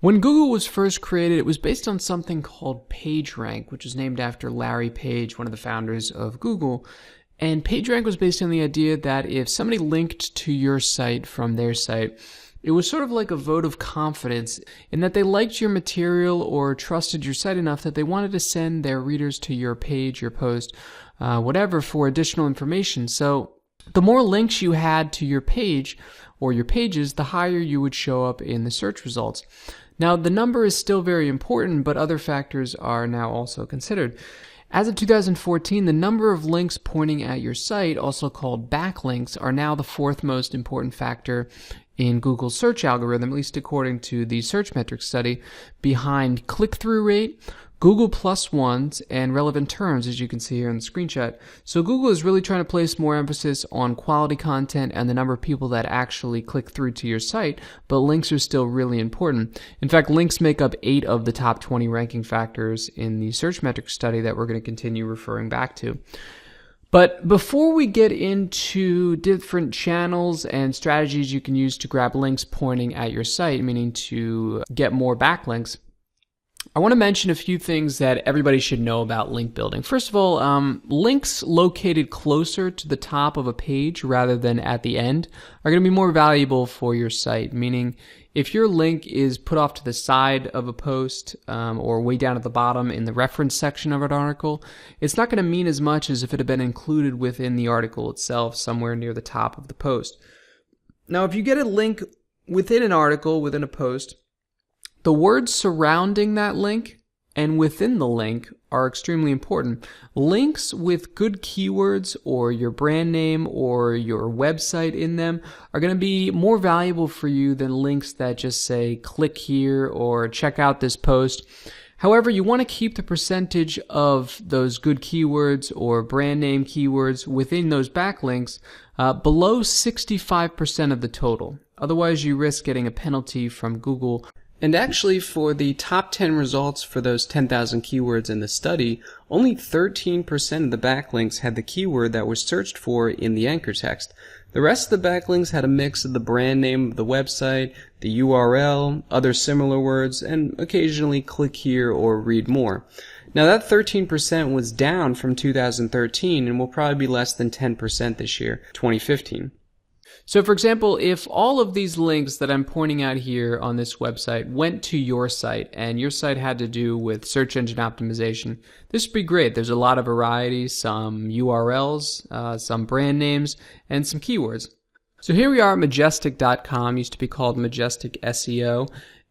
When Google was first created, it was based on something called PageRank, which is named after Larry Page, one of the founders of Google. And PageRank was based on the idea that if somebody linked to your site from their site, it was sort of like a vote of confidence in that they liked your material or trusted your site enough that they wanted to send their readers to your page, your post, whatever, for additional information. So the more links you had to your page or your pages, the higher you would show up in the search results. Now, the number is still very important, but other factors are now also considered. As of 2014, the number of links pointing at your site, also called backlinks, are now the fourth most important factor in Google's search algorithm, at least according to the search metrics study, behind click-through rate, Google Plus ones, and relevant terms, as you can see here in the screenshot. So Google is really trying to place more emphasis on quality content and the number of people that actually click through to your site, but links are still really important. In fact, links make up 8 of the top 20 ranking factors in the search metrics study that we're going to continue referring back to. But before we get into different channels and strategies you can use to grab links pointing at your site, meaning to get more backlinks, I want to mention a few things that everybody should know about link building. First of all, links located closer to the top of a page rather than at the end are going to be more valuable for your site, meaning if your link is put off to the side of a post or way down at the bottom in the reference section of an article, it's not going to mean as much as if it had been included within the article itself somewhere near the top of the post. Now, if you get a link within an article, within a post, the words surrounding that link and within the link are extremely important. Links with good keywords or your brand name or your website in them are going to be more valuable for you than links that just say click here or check out this post. However, you want to keep the percentage of those good keywords or brand name keywords within those backlinks below 65% of the total. Otherwise, you risk getting a penalty from Google. And actually, for the top 10 results for those 10,000 keywords in the study, only 13% of the backlinks had the keyword that was searched for in the anchor text. The rest of the backlinks had a mix of the brand name of the website, the URL, other similar words, and occasionally click here or read more. Now that 13% was down from 2013 and will probably be less than 10% this year, 2015. So for example, if all of these links that I'm pointing out here on this website went to your site and your site had to do with search engine optimization, this would be great. There's a lot of variety, some URLs, some brand names, and some keywords. So here we are at majestic.com, used to be called Majestic SEO.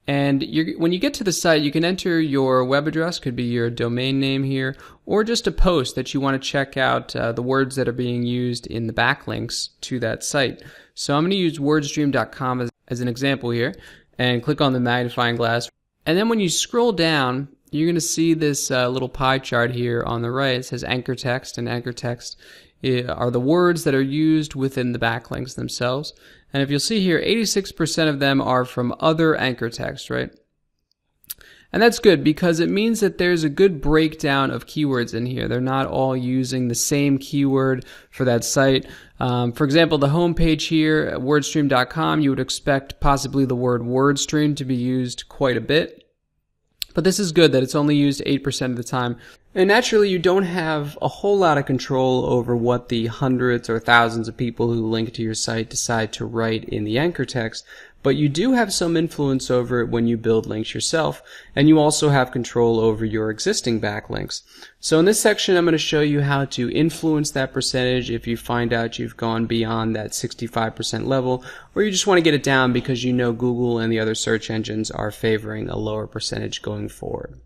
And when you get to the site, you can enter your web address, could be your domain name here, or just a post that you want to check out the words that are being used in the backlinks to that site. So I'm going to use wordstream.com as an example here, and click on the magnifying glass. And then when you scroll down, you're going to see this little pie chart here on the right. It says anchor text, and anchor text are the words that are used within the backlinks themselves. And if you'll see here, 86% of them are from other anchor text, right? And that's good because it means that there's a good breakdown of keywords in here. They're not all using the same keyword for that site. For example, the homepage here at wordstream.com, you would expect possibly the word wordstream to be used quite a bit. But this is good that it's only used 8% of the time. And naturally, you don't have a whole lot of control over what the hundreds or thousands of people who link to your site decide to write in the anchor text, but you do have some influence over it when you build links yourself, and you also have control over your existing backlinks. So in this section, I'm going to show you how to influence that percentage if you find out you've gone beyond that 65% level, or you just want to get it down because you know Google and the other search engines are favoring a lower percentage going forward.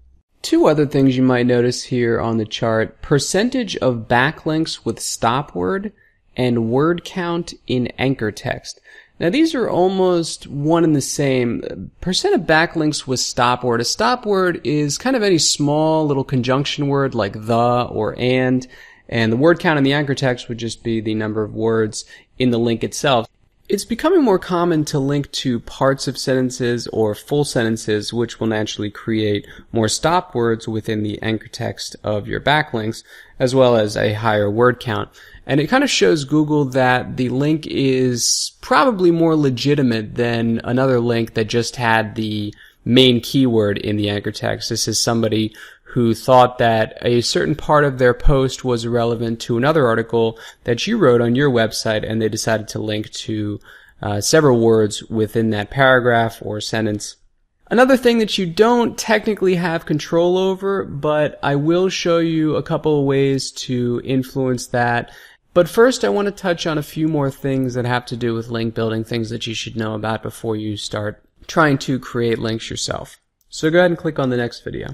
Two other things you might notice here on the chart: percentage of backlinks with stop word and word count in anchor text. Now these are almost one and the same. Percent of backlinks with stop word. A stop word is kind of any small little conjunction word like the or and the word count in the anchor text would just be the number of words in the link itself. It's becoming more common to link to parts of sentences or full sentences, which will naturally create more stop words within the anchor text of your backlinks, as well as a higher word count. And it kind of shows Google that the link is probably more legitimate than another link that just had the main keyword in the anchor text. This is somebody who thought that a certain part of their post was relevant to another article that you wrote on your website, and they decided to link to several words within that paragraph or sentence. Another thing that you don't technically have control over, but I will show you a couple of ways to influence that. But first, I want to touch on a few more things that have to do with link building, things that you should know about before you start trying to create links yourself. So go ahead and click on the next video.